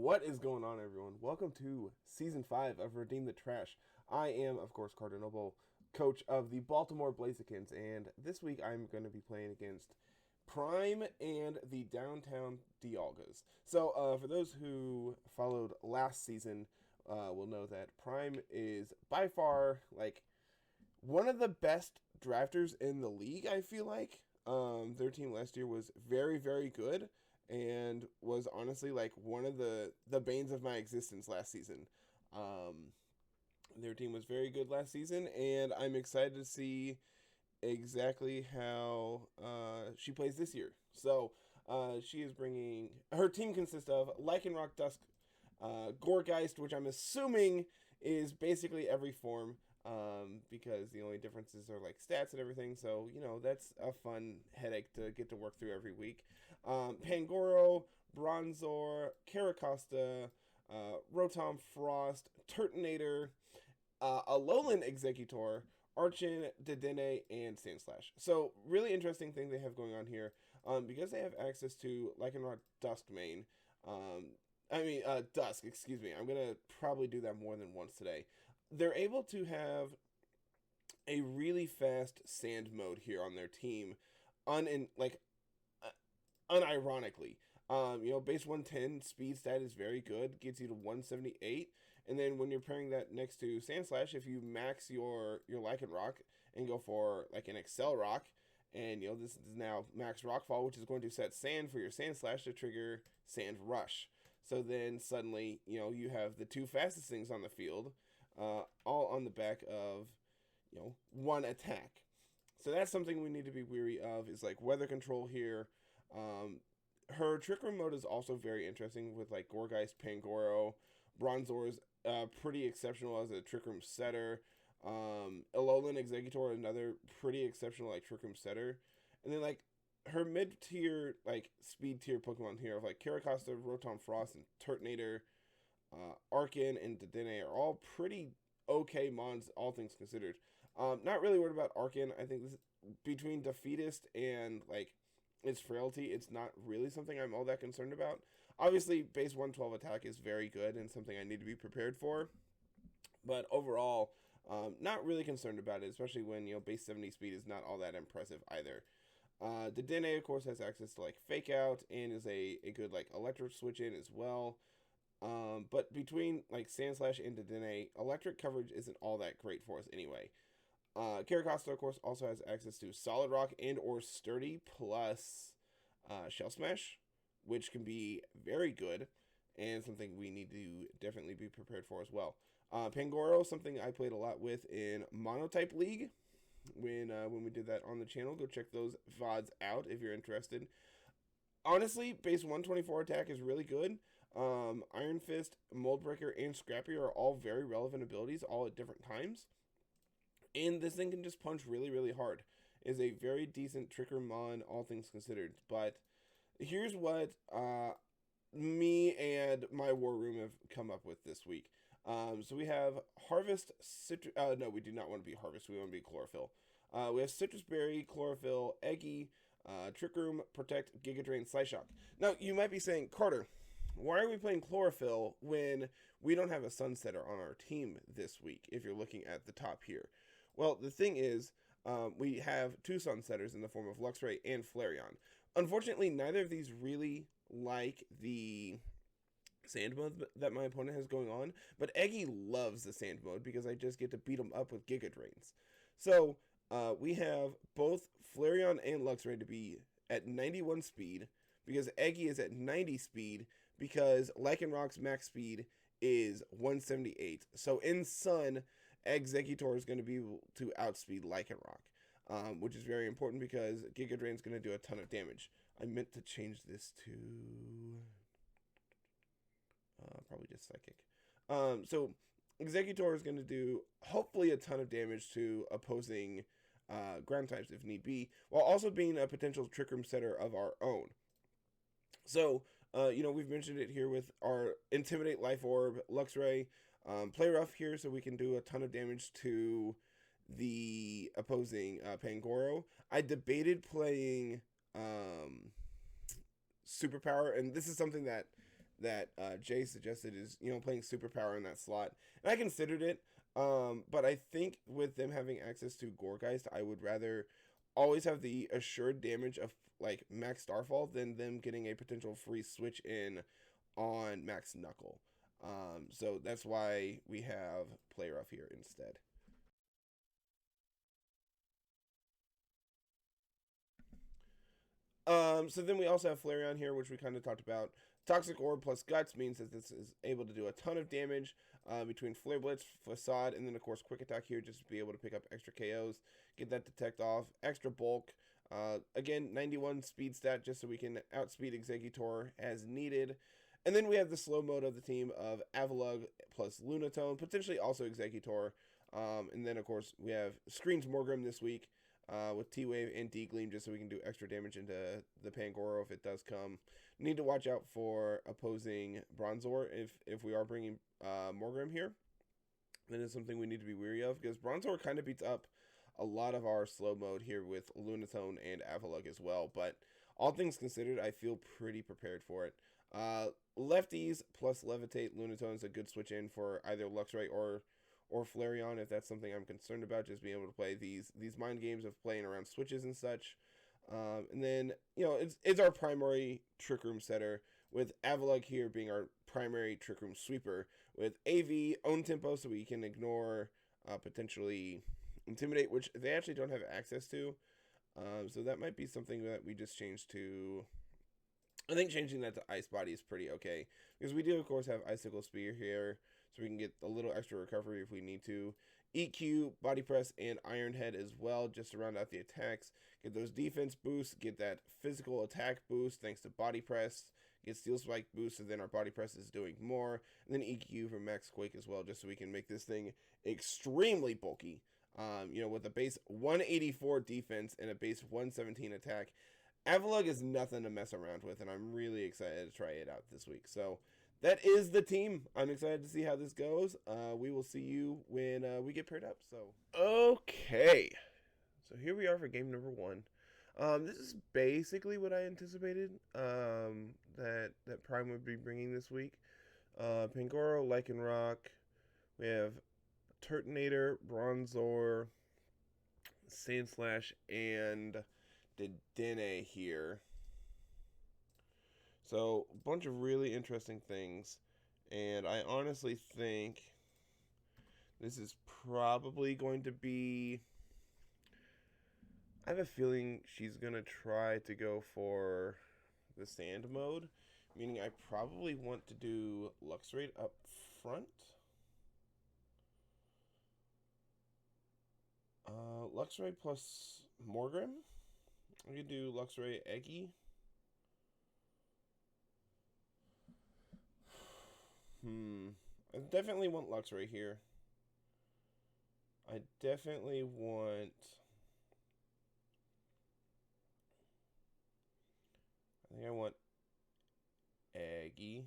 What is going on, everyone? Welcome to Season 5 of Redeem the Trash. I am, of course, Carter Noble, coach of the Baltimore Blazikens, and this week I'm going to be playing against Prime and the Downtown Dialgas. So, for those who followed last season, will know that Prime is by far, one of the best drafters in the league, I feel like. Their team last year was very, very good and was honestly one of the banes of my existence last season. Their team was very good last season, and I'm excited to see exactly how she plays this year. So she is bringing her team consists of Lycanroc, Dusk, Gourgeist, which I'm assuming is basically every form, because the only differences are stats and everything. So that's a fun headache to get to work through every week. Pangoro, Bronzor, Caracosta, Rotom Frost, Turtonator, Alolan Executor, Archon, Dedenne, and Sandslash. So, really interesting thing they have going on here. Because they have access to Lycanroc Dusk main. Dusk, excuse me. I'm going to probably do that more than once today. They're able to have a really fast sand mode here on their team, unironically. Base 110 speed stat is very good, gets you to 178, and then when you're pairing that next to Sandslash, if you max your Lycanroc and go for an Excel Rock, and this is now max Rockfall, which is going to set Sand for your Sandslash to trigger Sand Rush. So then suddenly, you have the two fastest things on the field, all on the back of, one attack. So that's something we need to be weary of, is weather control here. Her Trick Room mode is also very interesting with Gourgeist, Pangoro, Bronzor's pretty exceptional as a Trick Room setter. Alolan Executor, another pretty exceptional Trick Room setter. And then her mid-tier, speed tier Pokemon here of Caracosta, Rotom Frost, and Turtonator, Archon, and Dedenne are all pretty okay mons, all things considered. Not really worried about Archon. I think this, between Defeatist and its frailty, it's not really something I'm all that concerned about. Obviously, base 112 attack is very good and something I need to be prepared for. But overall, not really concerned about it, especially when, base 70 speed is not all that impressive either. Dedenne, of course, has access to Fake Out and is a good electric switch in as well. But between Sandslash and Dedenne, electric coverage isn't all that great for us anyway. Caracosta, of course, also has access to Solid Rock and or Sturdy plus Shell Smash, which can be very good and something we need to definitely be prepared for as well. Pangoro, something I played a lot with in Monotype League when we did that on the channel. Go check those VODs out if you're interested. Honestly, base 124 attack is really good. Iron Fist, Mold Breaker, and Scrappy are all very relevant abilities, all at different times. And this thing can just punch really, really hard. Is a very decent Tricker Mon, all things considered. But here's what me and my war room have come up with this week. So we have Harvest Citrus. No, we do not want to be Harvest. We want to be Chlorophyll. We have Citrus Berry, Chlorophyll, Eggy, Trick Room, Protect, Giga Drain, Psyshock. Now, you might be saying, Carter, why are we playing Chlorophyll when we don't have a Sunsetter on our team this week, if you're looking at the top here? Well, the thing is, we have two Sunsetters in the form of Luxray and Flareon. Unfortunately, neither of these really like the sand mode that my opponent has going on, but Eggy loves the sand mode because I just get to beat him up with Giga Drains. So, we have both Flareon and Luxray to be at 91 speed, because Eggy is at 90 speed, because Lycanroc's max speed is 178. So in Sun, Executor is going to be able to outspeed Lycanroc, which is very important because Giga Drain is going to do a ton of damage. I meant to change this to probably just Psychic. So Executor is going to do hopefully a ton of damage to opposing ground types if need be, while also being a potential Trick Room setter of our own. So, we've mentioned it here with our Intimidate, Life Orb, Luxray. Play rough here so we can do a ton of damage to the opposing Pangoro. I debated playing Superpower, and this is something that that Jay suggested is, playing superpower in that slot. And I considered it, but I think with them having access to Goregeist, I would rather always have the assured damage of like Max Starfall than them getting a potential free switch in on Max Knuckle. So that's why we have Play Rough here instead. So then we also have Flareon here, which we kind of talked about. Toxic Orb plus Guts means that this is able to do a ton of damage between Flare Blitz, Facade, and then of course Quick Attack here just to be able to pick up extra KOs, get that Detect off, extra bulk. Again, 91 speed stat just so we can outspeed Exeggutor as needed. And then we have the slow mode of the team of Avalugg plus Lunatone, potentially also Exeggutor. And then of course we have Screens Morgrim this week. With T-Wave and D-Gleam just so we can do extra damage into the Pangoro if it does come. Need to watch out for opposing Bronzor if we are bringing Morgrim here. That is something we need to be weary of because Bronzor kind of beats up a lot of our slow mode here with Lunatone and Avalugg as well. But all things considered, I feel pretty prepared for it. Lefties plus Levitate Lunatone is a good switch in for either Luxray or Flareon if that's something I'm concerned about, just being able to play these mind games of playing around switches and such. And then, it's our primary Trick Room setter, with Avalugg here being our primary Trick Room sweeper, with AV, own tempo, so we can ignore potentially Intimidate, which they actually don't have access to. So that might be something that we just change to. I think changing that to Ice Body is pretty okay, because we do, of course, have Icicle Spear here, so we can get a little extra recovery if we need to. EQ, Body Press, and Iron Head as well, just to round out the attacks. Get those defense boosts, get that physical attack boost thanks to Body Press, get Steel Spike boost, so then our Body Press is doing more. And then EQ for Max Quake as well, just so we can make this thing extremely bulky. With a base 184 defense and a base 117 attack. Avalugg is nothing to mess around with, and I'm really excited to try it out this week. So that is the team. I'm excited to see how this goes. We will see you when we get paired up. So okay, so here we are for game number 1. This is basically what I anticipated that Prime would be bringing this week. Pangoro, Lycanroc. We have Turtonator, Bronzor, Sandslash, and Dedenne here. So, a bunch of really interesting things. And I honestly think this is probably going to be... I have a feeling she's going to try to go for the sand mode. Meaning I probably want to do Luxray up front. Luxray plus Morgrim. I could do Luxray Eggy. I definitely want Luxray here. I definitely want... I think I want Eggy.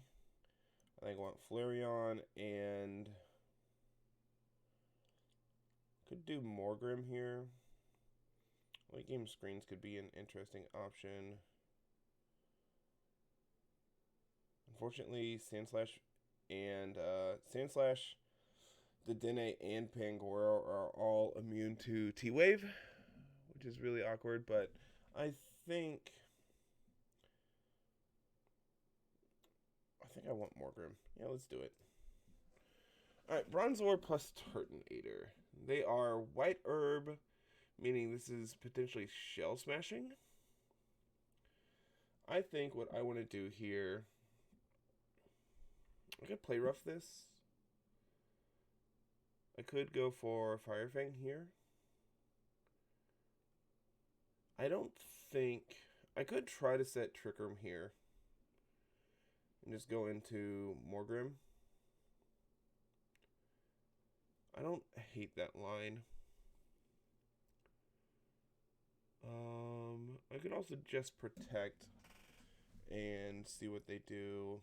I think I want Flareon and... Could do Morgrim here. Late game screens could be an interesting option. Unfortunately, Sandslash, Dedenne, and Pangoro are all immune to T-Wave, which is really awkward, but I think I want Morgrim. Yeah, let's do it. Alright, Bronzor plus Turtonator. They are White Herb, meaning this is potentially Shell Smashing. I think what I want to do here... I could Play Rough this. I could go for Fire Fang here. I don't think... I could try to set Trick Room here. And just go into Morgrim. I don't hate that line. I could also just Protect and see what they do.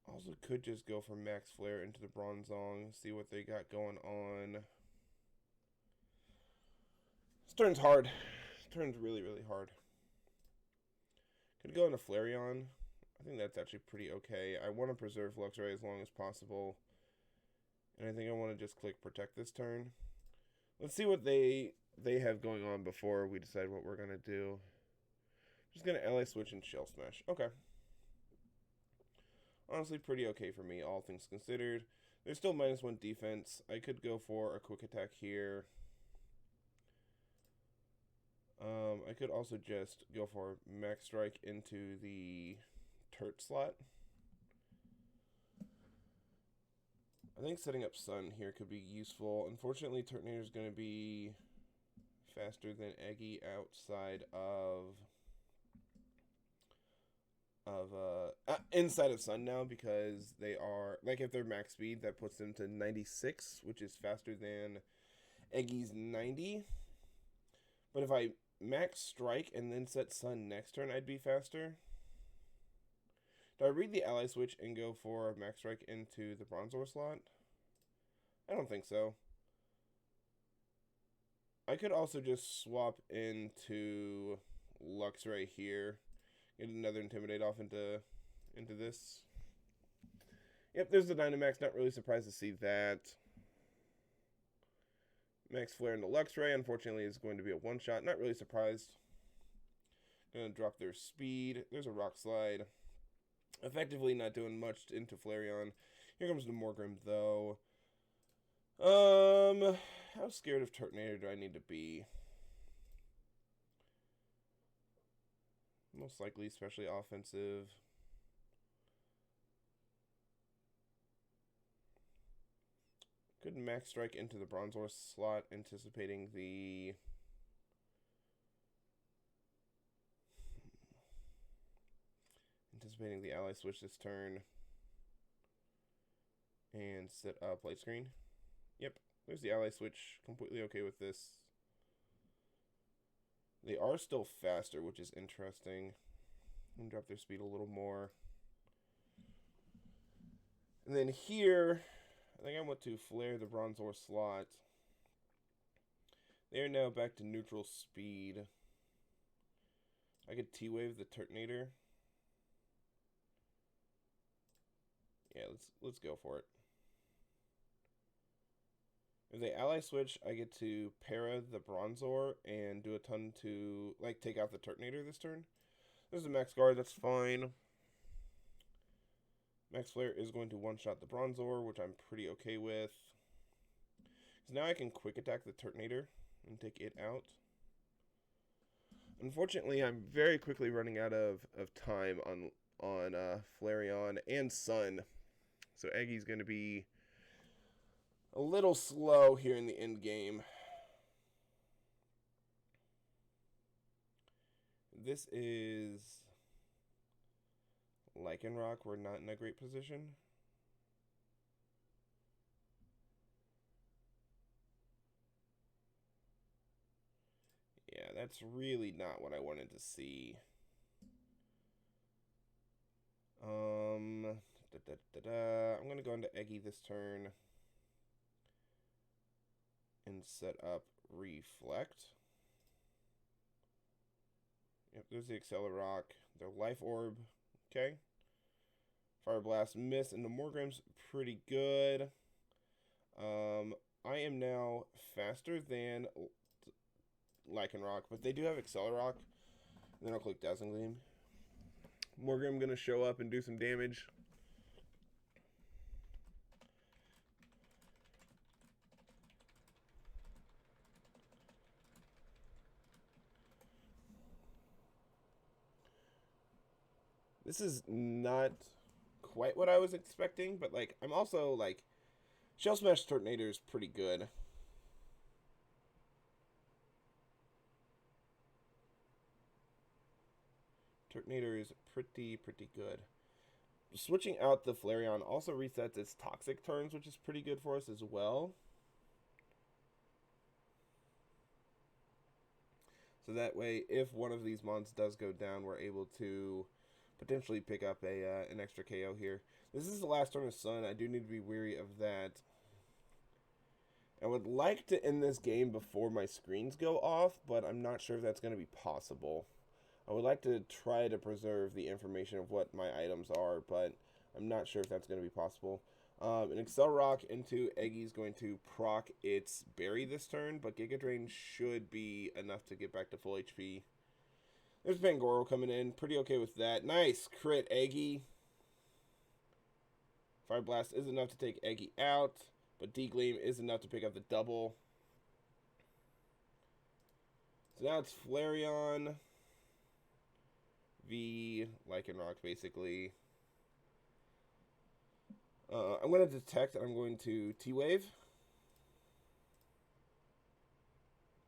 Also could just go for Max Flare into the Bronzong, see what they got going on. This turn's hard. This turn's really, really hard. Could go into Flareon. I think that's actually pretty okay. I want to preserve Luxray as long as possible. And I think I want to just click Protect this turn. Let's see what they have going on before we decide what we're going to do. Just going to Ally Switch and Shell Smash. Okay. Honestly, pretty okay for me, all things considered. There's still -1 defense. I could go for a quick attack here. I could also just go for Max Strike into the Turt slot. I think setting up Sun here could be useful. Unfortunately, Turtonator is going to be faster than Eggy outside of inside of Sun now, because they are, like, if they're max speed, that puts them to 96, which is faster than Eggy's 90. But if I max Strike and then set Sun next turn, I'd be faster. Do I read the Ally Switch and go for Max Strike into the Bronzor slot? I don't think so. I could also just swap into Luxray here. Get another Intimidate off into this. Yep, there's the Dynamax. Not really surprised to see that. Max Flare into Luxray, unfortunately, is going to be a one-shot. Not really surprised. Gonna drop their speed. There's a Rock Slide. Effectively not doing much into Flareon. Here comes the Morgrim, though. How scared of Turtonator do I need to be? Most likely, especially offensive. Could Max Strike into the Bronzor slot, anticipating the... Ally Switch this turn. And set up Light Screen. Yep, there's the Ally Switch. Completely okay with this. They are still faster, which is interesting. And drop their speed a little more. And then here, I think I want to flare the Bronzor slot. They are now back to neutral speed. I could T-Wave the Turtonator. Yeah, let's go for it. If they Ally Switch, I get to para the Bronzor and do a ton to, like, take out the Turtonator this turn. There's a Max Guard, that's fine. Max Flare is going to one-shot the Bronzor, which I'm pretty okay with. So now I can quick attack the Turtonator and take it out. Unfortunately, I'm very quickly running out of time on Flareon and Sun. So Eggy's going to be a little slow here in the end game. This is Lycanroc. We're not in a great position. Yeah, that's really not what I wanted to see. I'm going to go into Eggy this turn and set up Reflect. Yep, there's the Accelerock. Their Life Orb. Okay. Fire Blast, miss, and the Morgrim's pretty good. I am now faster than Lycanroc, but they do have Accelerock. And then I'll click Dazzling Gleam. Morgrim gonna show up and do some damage. This is not quite what I was expecting, but, like, I'm also, like, Shell Smash Turtonator is pretty good. Turtonator is pretty good. Switching out the Flareon also resets its Toxic turns, which is pretty good for us as well. So that way, if one of these mons does go down, we're able to potentially pick up an extra KO here. This is the last turn of Sun. I do need to be wary of that. I would like to end this game before my screens go off, but I'm not sure if that's going to be possible. I would like to try to preserve the information of what my items are, but I'm not sure if that's going to be possible. An Excel Rock into Eggy is going to proc its Berry this turn, but Giga Drain should be enough to get back to full HP. There's Pangoro coming in. Pretty okay with that. Nice. Crit Eggy. Fire Blast is enough to take Eggy out, but D-Gleam is enough to pick up the double. So now it's Flareon v Lycanroc, basically. I'm going to detect, and I'm going to T-Wave.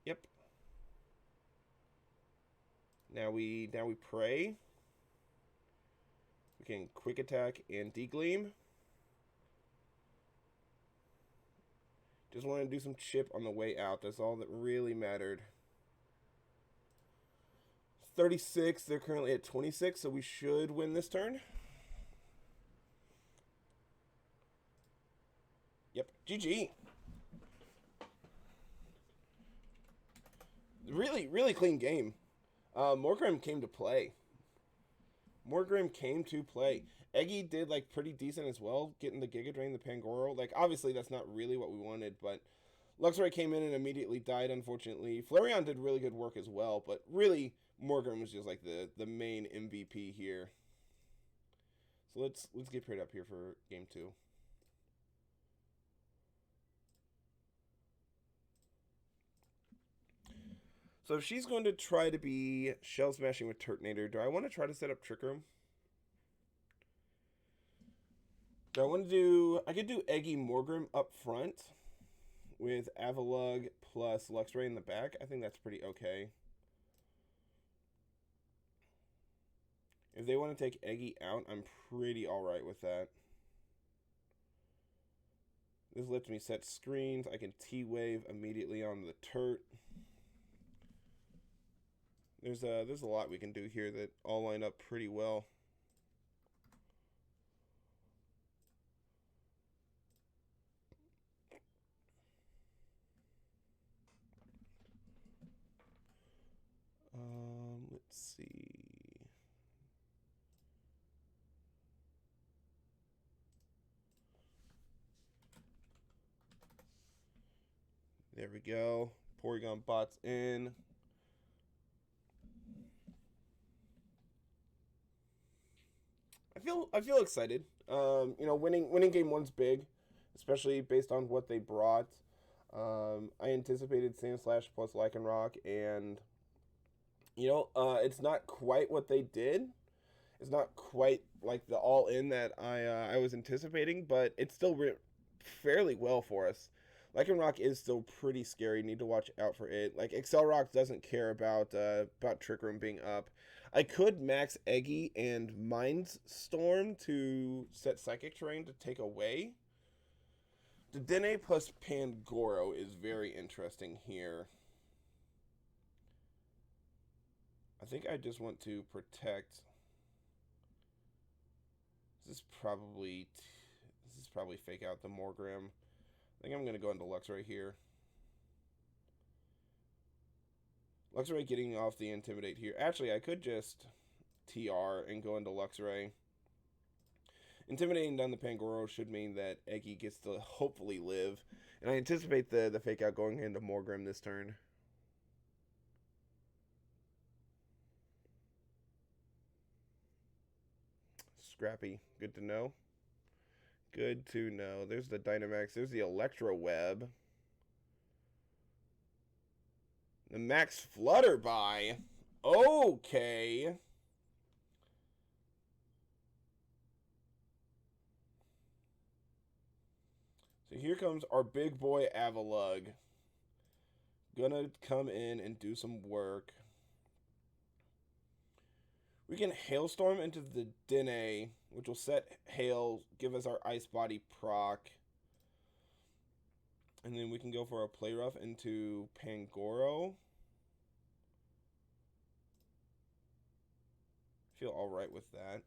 Yep. Now we pray. We can Quick Attack and D-Gleam. Just want to do some chip on the way out. That's all that really mattered. 36. They're currently at 26, so we should win this turn. Yep. GG. Really clean game. Morgrim came to play. Eggy did like pretty decent as well, getting the Giga Drain, the Pangoro. Like obviously that's not really what we wanted, but Luxray came in and immediately died, unfortunately. Flareon did really good work as well, but really Morgrim was just like the main MVP here. So let's get paired up here for game 2. So if she's going to try to be Shell Smashing with Turtonator, do I want to try to set up Trick Room? Do I want to do... I could do Eggy Morgrim up front with Avalugg plus Luxray in the back. I think that's pretty okay. If they want to take Eggy out, I'm pretty alright with that. This lets me set screens. I can T-Wave immediately on the Turt. There's a lot we can do here that all line up pretty well. Let's see. There we go. Porygon bots in. I feel excited. You know, winning game 1's big, especially based on what they brought. I anticipated Sandslash plus Lycanroc, and you know, it's not quite what they did. It's not quite like the all-in that I was anticipating, but it's still fairly well for us. Lycanroc is still pretty scary. Need to watch out for it. Like Accelerock doesn't care about Trick Room being up. I could max Eggy and Mindstorm to set Psychic Terrain to take away. Dedenne plus Pangoro is very interesting here. I think I just want to protect. This is probably fake out the Morgrim. I think I'm going to go into Luxray here. Luxray getting off the Intimidate here. Actually, I could just TR and go into Luxray. Intimidating down the Pangoro should mean that Eggy gets to hopefully live. And I anticipate the fake out going into Morgrim this turn. Scrappy. Good to know. Good to know. There's the Dynamax. There's the Electro Web. The Max Flutterby. Okay. So here comes our big boy Avalugg. Gonna come in and do some work. We can Hailstorm into the Dene, which will set Hail, give us our Ice Body proc. And then we can go for a Play Rough into Pangoro. Feel alright with that.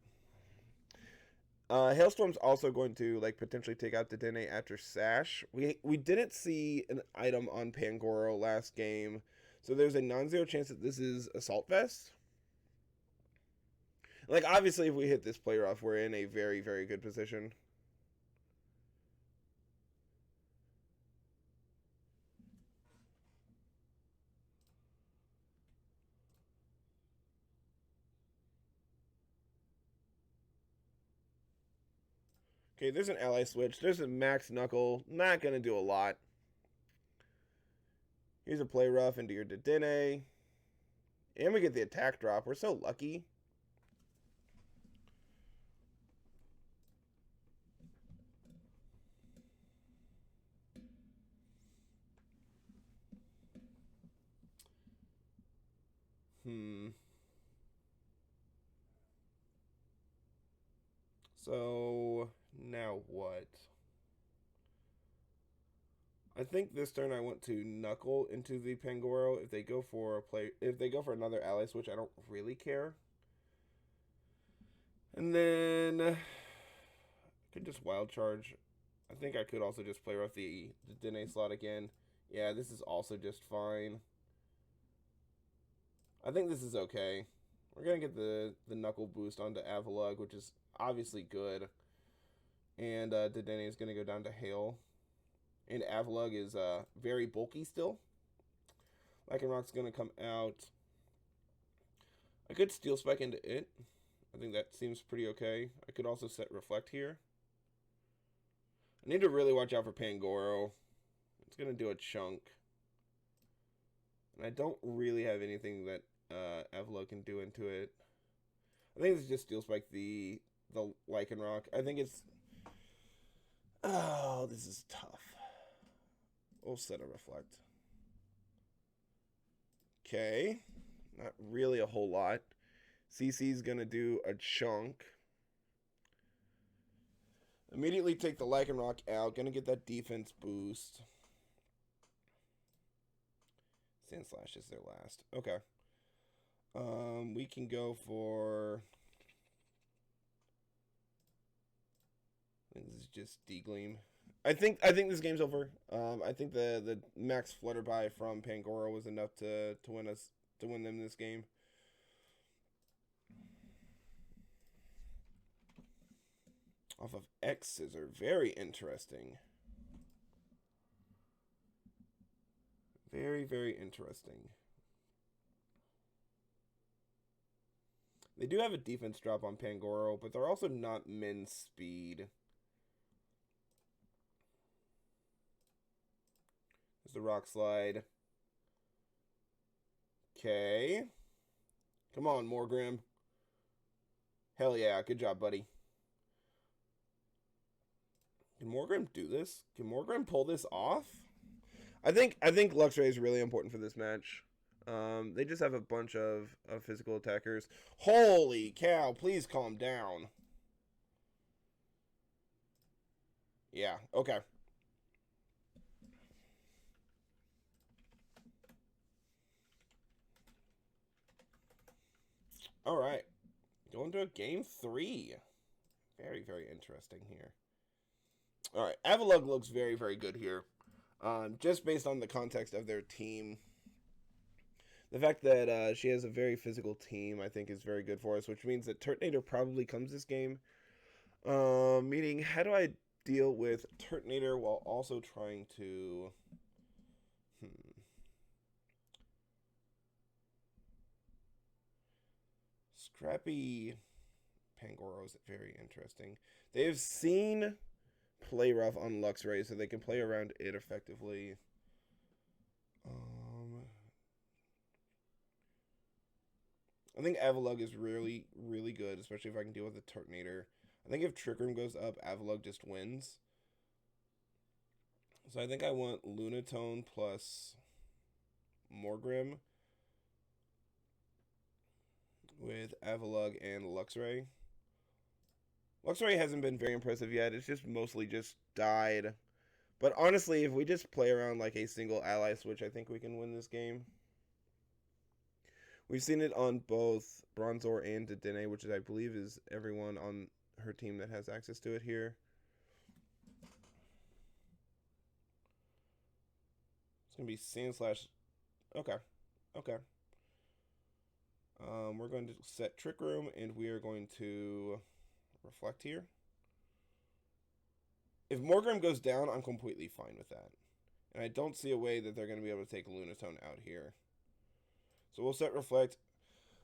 Hailstorm's also going to like potentially take out the Dene after Sash. We didn't see an item on Pangoro last game, so there's a non-zero chance that this is Assault Vest. Like, obviously, if we hit this player off, we're in a very, very good position. Okay, there's an ally switch. There's a max knuckle. Not going to do a lot. Here's a play rough into your Dedenne. And we get the attack drop. We're so lucky. So, now what? I think this turn I want to knuckle into the Pangoro. If they go for another ally switch, I don't really care. And then I could just wild charge. I think I could also just play off the Dene slot again. Yeah, this is also just fine. I think this is okay. We're gonna get the knuckle boost onto Avalugg, which is obviously good. And Dedenne is gonna go down to Hail. And Avalugg is very bulky still. Lycanroc's going to come out. I could Steel Spike into it. I think that seems pretty okay. I could also set Reflect here. I need to really watch out for Pangoro. It's going to do a chunk. And I don't really have anything that Avalugg can do into it. I think this is just Steel Spike the Lycanroc. I think it's... Oh, this is tough. We'll set a Reflect. Okay. Not really a whole lot. CC's going to do a chunk. Immediately take the Lycanroc out. Going to get that defense boost. Sandslash is their last. Okay. We can go for... I think this is just D-Gleam. I think this game's over. I think the max Flutterby from Pangoro was enough to win them this game. Off of X Scissor, very interesting. Very, very interesting. They do have a defense drop on Pangoro, but they're also not min speed. The Rock Slide. Okay. Come on, Morgrim. Hell yeah. Good job, buddy. Can Morgrim do this? Can Morgrim pull this off? I think Luxray is really important for this match. They just have a bunch of physical attackers. Holy cow. Please calm down. Yeah. Okay. All right, going to game 3. Very, very interesting here. All right, Avalugg looks very, very good here. Just based on the context of their team. The fact that she has a very physical team, I think, is very good for us, which means that Turtonator probably comes this game. Meaning, how do I deal with Turtonator while also trying to... Scrappy Pangoro is very interesting. They have seen Play Rough on Luxray, so they can play around it effectively. I think Avalugg is really, really good, especially if I can deal with the Turtonator. I think if Trick Room goes up, Avalugg just wins. So I think I want Lunatone plus Morgrim with Avalugg and Luxray. Luxray hasn't been very impressive yet. It's just mostly just died. But honestly, if we just play around like a single ally switch, I think we can win this game. We've seen it on both Bronzor and Dedenne, which I believe is everyone on her team that has access to it here. It's going to be Sandslash. Okay. Okay. We're going to set Trick Room, and we are going to reflect here. If Morgrem goes down, I'm completely fine with that. And I don't see a way that they're going to be able to take Lunatone out here. So we'll set Reflect.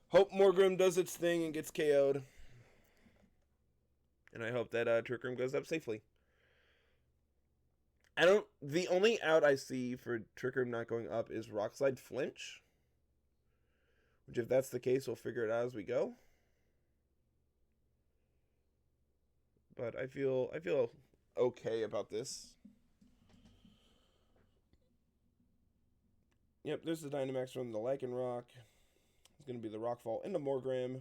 Hope Morgrem does its thing and gets KO'd. And I hope that Trick Room goes up safely. The only out I see for Trick Room not going up is Rock Slide Flinch. Which, if that's the case, we'll figure it out as we go. But I feel okay about this. Yep, there's the Dynamax from the Lycanroc. It's going to be the Rockfall into Morgrem.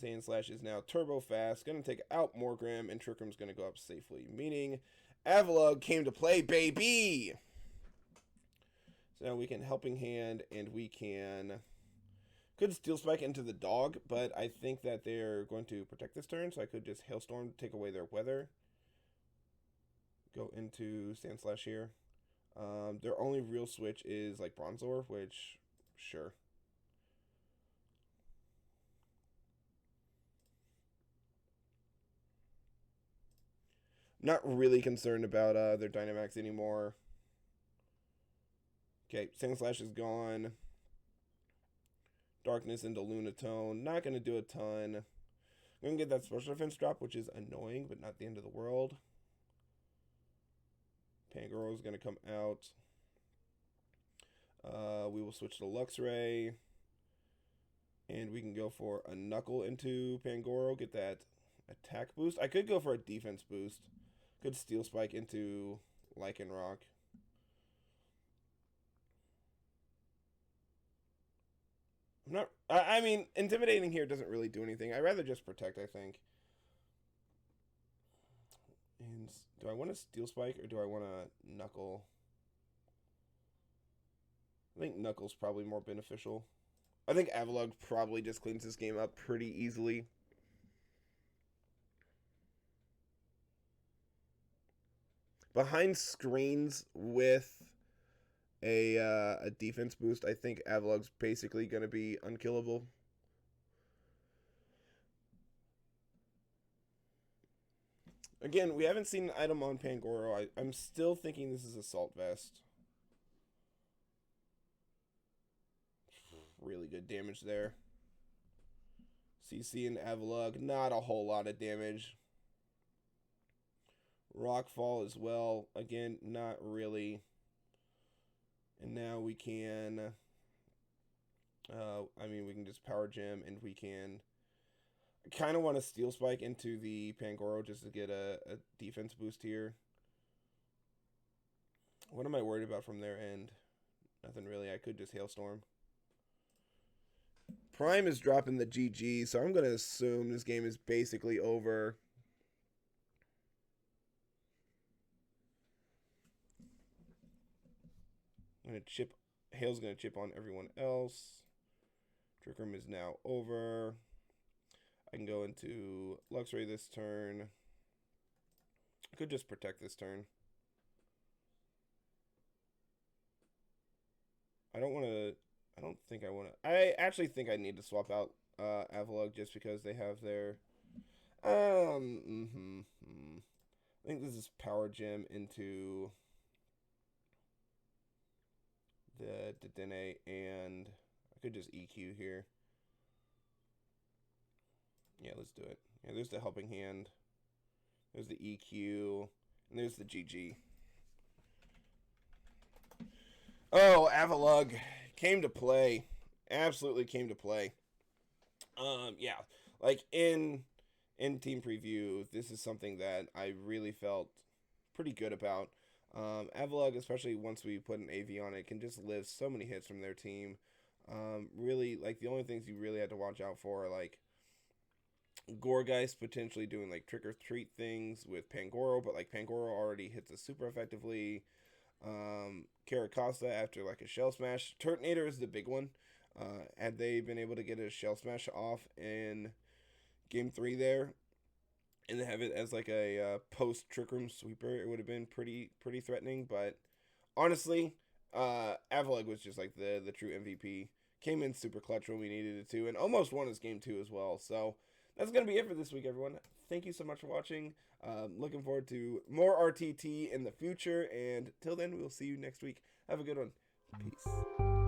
Sandslash is now turbo fast. Going to take out Morgrem, and Trick Room's going to go up safely. Meaning, Avalugg came to play, baby! So now we can Helping Hand, and we can... Could Steel Spike into the dog, but I think that they're going to protect this turn, so I could just Hailstorm to take away their weather. Go into Sandslash here. Their only real switch is like Bronzor, which, sure. Not really concerned about their Dynamax anymore. Okay, Sandslash is gone. Darkness into Lunatone. Not going to do a ton. I'm going to get that special defense drop, which is annoying, but not the end of the world. Pangoro is going to come out. We will switch to Luxray. And we can go for a Knuckle into Pangoro. Get that attack boost. I could go for a defense boost. Could Steel Spike into Lycanroc. I mean, Intimidating here doesn't really do anything. I'd rather just protect, I think. And do I want a Steel Spike or do I want a Knuckle? I think Knuckle's probably more beneficial. I think Avalugg probably just cleans this game up pretty easily. Behind screens with a defense boost, I think Avalugg's basically going to be unkillable. Again, we haven't seen an item on Pangoro. I'm still thinking this is Assault Vest. Really good damage there. CC and Avalugg, not a whole lot of damage. Rockfall as well. Again, not really. And now we can... we can just Power Gem, and we can... I kind of want to Steel Spike into the Pangoro just to get a defense boost here. What am I worried about from their end? Nothing really. I could just Hailstorm. Prime is dropping the GG, so I'm going to assume this game is basically over. I'm going to chip. Hail's going to chip on everyone else. Trick Room is now over. I can go into Luxray this turn. I could just protect this turn. I don't think I want to. I actually think I need to swap out Avalugg just because they have their... I think this is Power Gem into the Dedenne, and I could just EQ here. Yeah, let's do it. Yeah, there's the Helping Hand. There's the EQ. And there's the GG. Oh, Avalugg came to play. Absolutely came to play. Yeah. Like, in team preview, this is something that I really felt pretty good about. Avalugg, especially once we put an AV on it, can just live so many hits from their team. Really, like, the only things you really had to watch out for are, like, Gourgeist potentially doing like trick or treat things with Pangoro, but like Pangoro already hits us super effectively. Caracasta after like a Shell Smash. Turtonator is the big one. Had they been able to get a Shell Smash off in Game 3 there, and have it as like a post Trick Room sweeper, it would have been pretty threatening. But honestly, Avalugg was just like the true MVP. came in super clutch when we needed it to, and almost won his game 2 as well. So that's going to be it for this week, everyone. Thank you so much for watching. Looking forward to more RTT in the future, and till then, we'll see you next week. Have a good one. Peace.